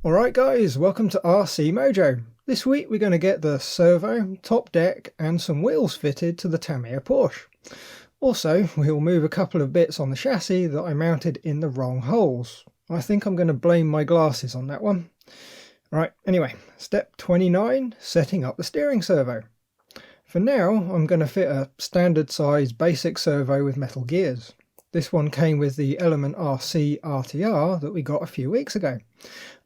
Alright guys, welcome to RC Mojo. This week we're going to get the servo, top deck and some wheels fitted to the Tamiya Porsche. Also, we'll move a couple of bits on the chassis that I mounted in the wrong holes. I think I'm going to blame my glasses on that one. Right, anyway, step 29, setting up the steering servo. For now, I'm going to fit a standard size basic servo with metal gears. This one came with the Element RC RTR that we got a few weeks ago.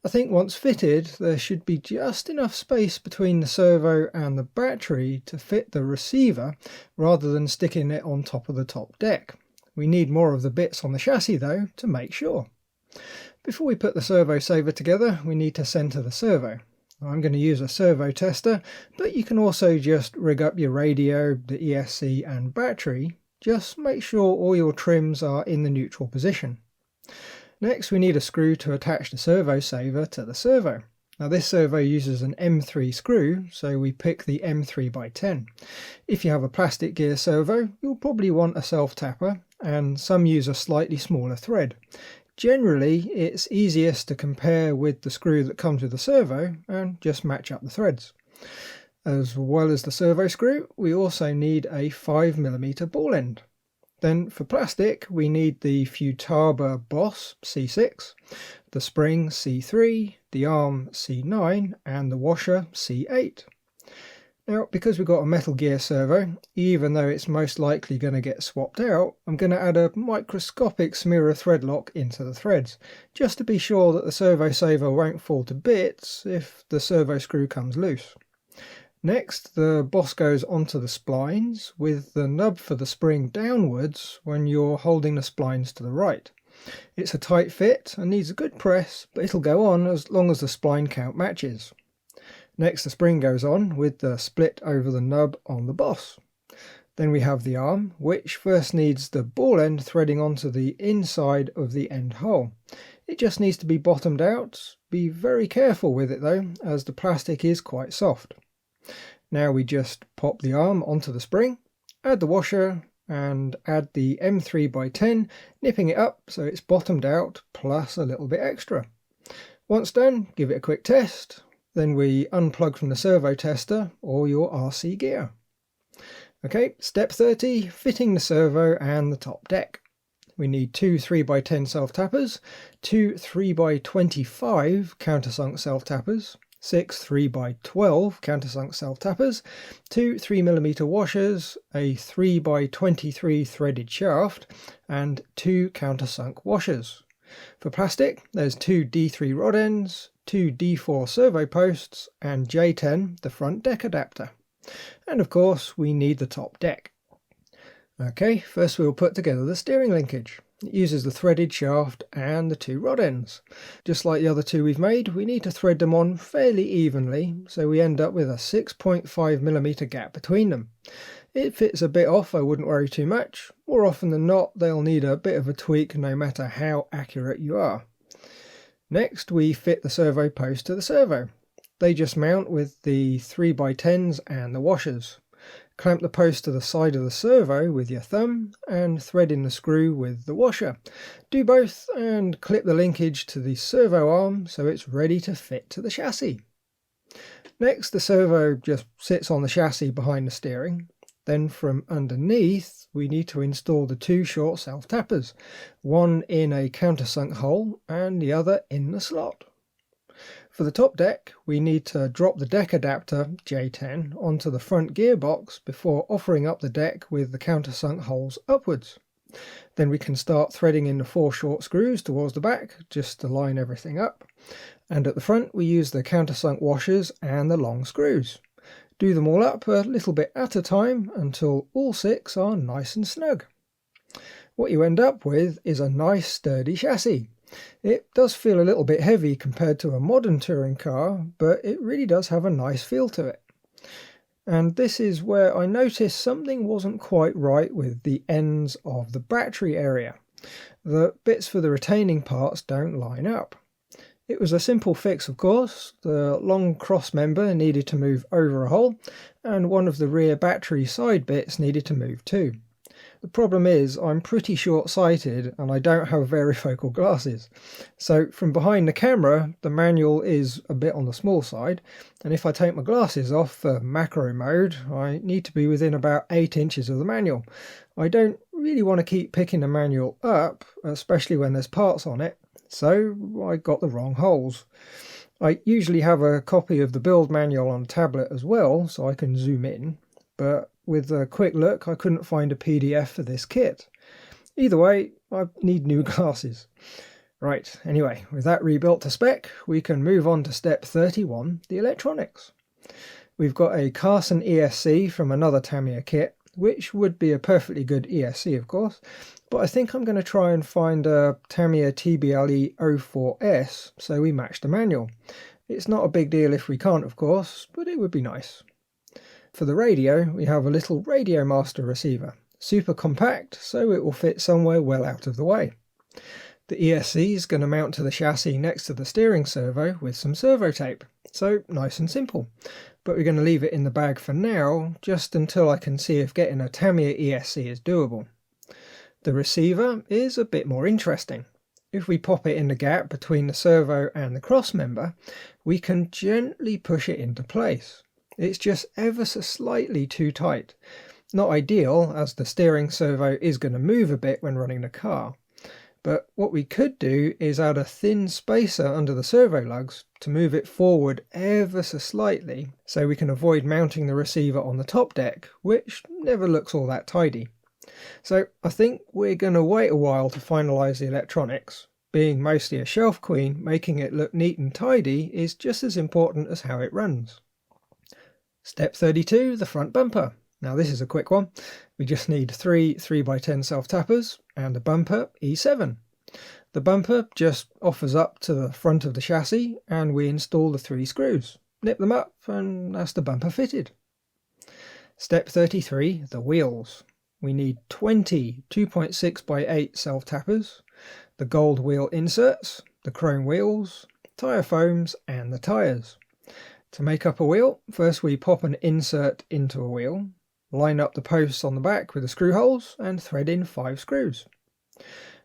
I think once fitted, there should be just enough space between the servo and the battery to fit the receiver rather than sticking it on top of the top deck. We need more of the bits on the chassis though to make sure. Before we put the servo saver together, we need to centre the servo. I'm going to use a servo tester, but you can also just rig up your radio, the ESC and battery. Just make sure all your trims are in the neutral position. Next we need a screw to attach the servo saver to the servo. Now this servo uses an M3 screw, so we pick the M3x10. If you have a plastic gear servo, you'll probably want a self-tapper, and some use a slightly smaller thread. Generally it's easiest to compare with the screw that comes with the servo and just match up the threads. As well as the servo screw, we also need a 5mm ball end. Then for plastic, we need the Futaba Boss C6, the spring C3, the arm C9 and the washer C8. Now, because we've got a metal gear servo, even though it's most likely going to get swapped out, I'm going to add a microscopic smear of thread lock into the threads, just to be sure that the servo saver won't fall to bits if the servo screw comes loose. Next, the boss goes onto the splines with the nub for the spring downwards when you're holding the splines to the right. It's a tight fit and needs a good press, but it'll go on as long as the spline count matches. Next, the spring goes on with the split over the nub on the boss. Then we have the arm, which first needs the ball end threading onto the inside of the end hole. It just needs to be bottomed out. Be very careful with it though, as the plastic is quite soft. Now we just pop the arm onto the spring, add the washer and add the M3x10, nipping it up so it's bottomed out plus a little bit extra. Once done, give it a quick test, then we unplug from the servo tester or your RC gear. Okay, step 30, fitting the servo and the top deck. We need two 3x10 self-tappers, two 3x25 countersunk self-tappers, 6 3x12 countersunk self-tappers, two 3mm washers, a 3x23 threaded shaft, and two countersunk washers. For plastic, there's two D3 rod ends, two D4 servo posts, and J10, the front deck adapter. And of course, we need the top deck. Okay, first we'll put together the steering linkage. It uses the threaded shaft and the two rod ends. Just like the other two we've made, we need to thread them on fairly evenly, so we end up with a 6.5mm gap between them. If it's a bit off, I wouldn't worry too much. More often than not, they'll need a bit of a tweak no matter how accurate you are. Next, we fit the servo post to the servo. They just mount with the 3x10s and the washers. Clamp the post to the side of the servo with your thumb and thread in the screw with the washer. Do both and clip the linkage to the servo arm so it's ready to fit to the chassis. Next, the servo just sits on the chassis behind the steering. Then from underneath we need to install the two short self-tappers, one in a countersunk hole and the other in the slot. For the top deck, we need to drop the deck adapter, J10, onto the front gearbox before offering up the deck with the countersunk holes upwards. Then we can start threading in the four short screws towards the back, just to line everything up. And at the front we use the countersunk washers and the long screws. Do them all up a little bit at a time until all six are nice and snug. What you end up with is a nice sturdy chassis. It does feel a little bit heavy compared to a modern touring car, but it really does have a nice feel to it. And this is where I noticed something wasn't quite right with the ends of the battery area. The bits for the retaining parts don't line up. It was a simple fix, of course. The long cross member needed to move over a hole, and one of the rear battery side bits needed to move too. The problem is I'm pretty short-sighted and I don't have varifocal glasses. So from behind the camera, the manual is a bit on the small side, and if I take my glasses off for macro mode, I need to be within about 8 inches of the manual. I don't really want to keep picking the manual up, especially when there's parts on it, so I got the wrong holes. I usually have a copy of the build manual on a tablet as well, so I can zoom in, but with a quick look I couldn't find a PDF for this kit. Either way, I need new glasses. Right, anyway, with that rebuilt to spec, we can move on to step 31, the electronics. We've got a Carson ESC from another Tamiya kit, which would be a perfectly good ESC of course, but I think I'm going to try and find a Tamiya TBLE 04S so we match the manual. It's not a big deal if we can't of course, but it would be nice. For the radio, we have a little Radio Master receiver, super compact so it will fit somewhere well out of the way. The ESC is going to mount to the chassis next to the steering servo with some servo tape, so nice and simple. But we're going to leave it in the bag for now, just until I can see if getting a Tamiya ESC is doable. The receiver is a bit more interesting. If we pop it in the gap between the servo and the cross member, we can gently push it into place. It's just ever so slightly too tight. Not ideal, as the steering servo is going to move a bit when running the car. But what we could do is add a thin spacer under the servo lugs to move it forward ever so slightly, so we can avoid mounting the receiver on the top deck, which never looks all that tidy. So I think we're going to wait a while to finalise the electronics. Being mostly a shelf queen, making it look neat and tidy is just as important as how it runs. Step 32, the front bumper. Now this is a quick one. We just need 3 3x10 self-tappers and a bumper E7. The bumper just offers up to the front of the chassis and we install the 3 screws. Nip them up and that's the bumper fitted. Step 33, the wheels. We need 20 2.6x8 self-tappers, the gold wheel inserts, the chrome wheels, tyre foams and the tyres. To make up a wheel, first we pop an insert into a wheel, line up the posts on the back with the screw holes and thread in 5 screws.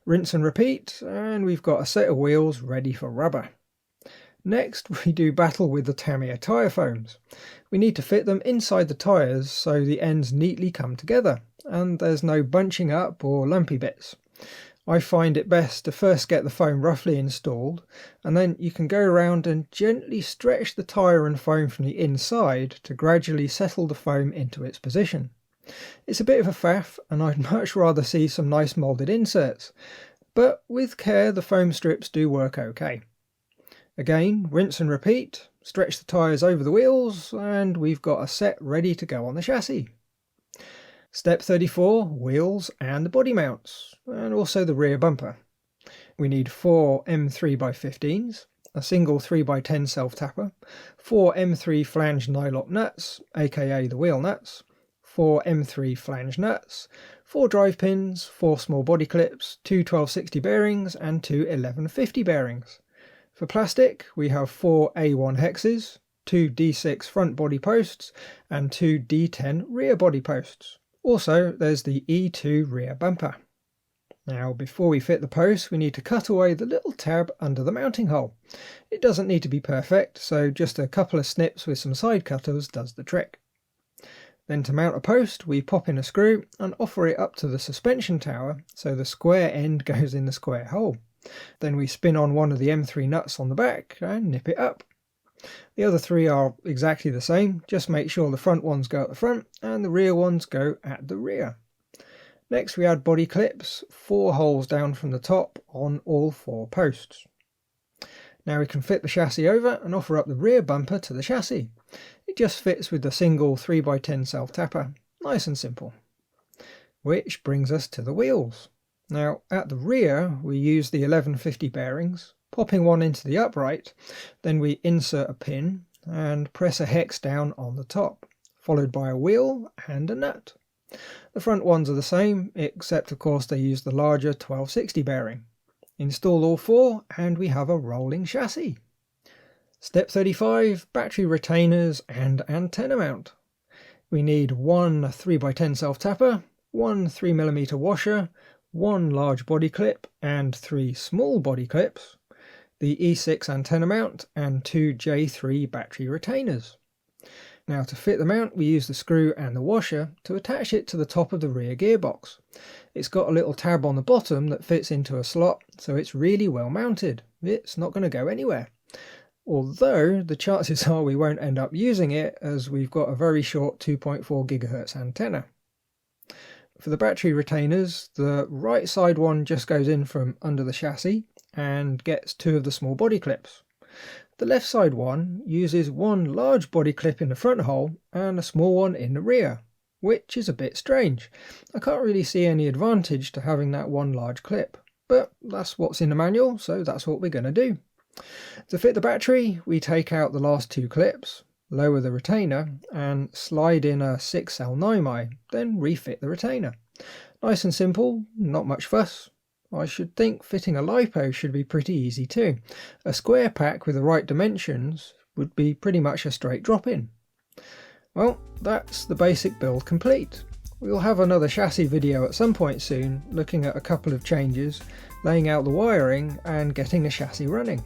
Rinse and repeat and we've got a set of wheels ready for rubber. Next we do battle with the Tamiya tyre foams. We need to fit them inside the tyres so the ends neatly come together and there's no bunching up or lumpy bits. I find it best to first get the foam roughly installed and then you can go around and gently stretch the tyre and foam from the inside to gradually settle the foam into its position. It's a bit of a faff and I'd much rather see some nice moulded inserts, but with care the foam strips do work okay. Again, rinse and repeat, stretch the tyres over the wheels and we've got a set ready to go on the chassis. Step 34, wheels and the body mounts, and also the rear bumper. We need 4 M3x15s, a single 3x10 self-tapper, 4 M3 flange nylock nuts, aka the wheel nuts, 4 M3 flange nuts, 4 drive pins, 4 small body clips, 2 1260 bearings and 2 1150 bearings. For plastic, we have 4 A1 hexes, 2 D6 front body posts and 2 D10 rear body posts. Also, there's the E2 rear bumper. Now, before we fit the posts, we need to cut away the little tab under the mounting hole. It doesn't need to be perfect, so just a couple of snips with some side cutters does the trick. Then to mount a post, we pop in a screw and offer it up to the suspension tower so the square end goes in the square hole. Then we spin on one of the M3 nuts on the back and nip it up. The other 3 are exactly the same, just make sure the front ones go at the front and the rear ones go at the rear. Next we add body clips, 4 holes down from the top on all 4 posts. Now we can fit the chassis over and offer up the rear bumper to the chassis. It just fits with the single 3x10 self-tapper, nice and simple. Which brings us to the wheels. Now at the rear we use the 1150 bearings, popping one into the upright, then we insert a pin and press a hex down on the top, followed by a wheel and a nut. The front ones are the same, except of course they use the larger 1260 bearing. Install all 4 and we have a rolling chassis. Step 35, battery retainers and antenna mount. We need 1 3x10 self-tapper, one 3mm washer, one large body clip and 3 small body clips, the E6 antenna mount and 2 J3 battery retainers. Now to fit the mount we use the screw and the washer to attach it to the top of the rear gearbox. It's got a little tab on the bottom that fits into a slot, so it's really well mounted. It's not going to go anywhere. Although the chances are we won't end up using it as we've got a very short 2.4 GHz antenna. For the battery retainers, the right side one just goes in from under the chassis and gets 2 of the small body clips. The left side one uses one large body clip in the front hole and a small one in the rear, which is a bit strange. I can't really see any advantage to having that one large clip, but that's what's in the manual, so that's what we're going to do. To fit the battery, we take out the last 2 clips, lower the retainer and slide in a 6L NYMI, then refit the retainer. Nice and simple, not much fuss. I should think fitting a LiPo should be pretty easy too. A square pack with the right dimensions would be pretty much a straight drop-in. Well, that's the basic build complete. We'll have another chassis video at some point soon, looking at a couple of changes, laying out the wiring and getting the chassis running.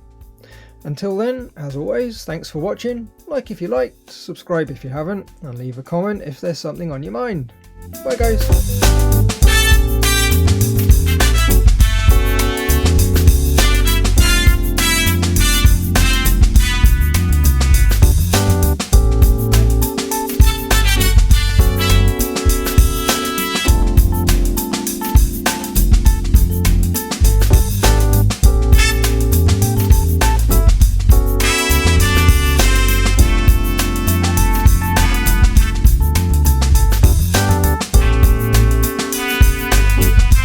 Until then, as always, thanks for watching. Like if you liked, subscribe if you haven't, and leave a comment if there's something on your mind. Bye guys!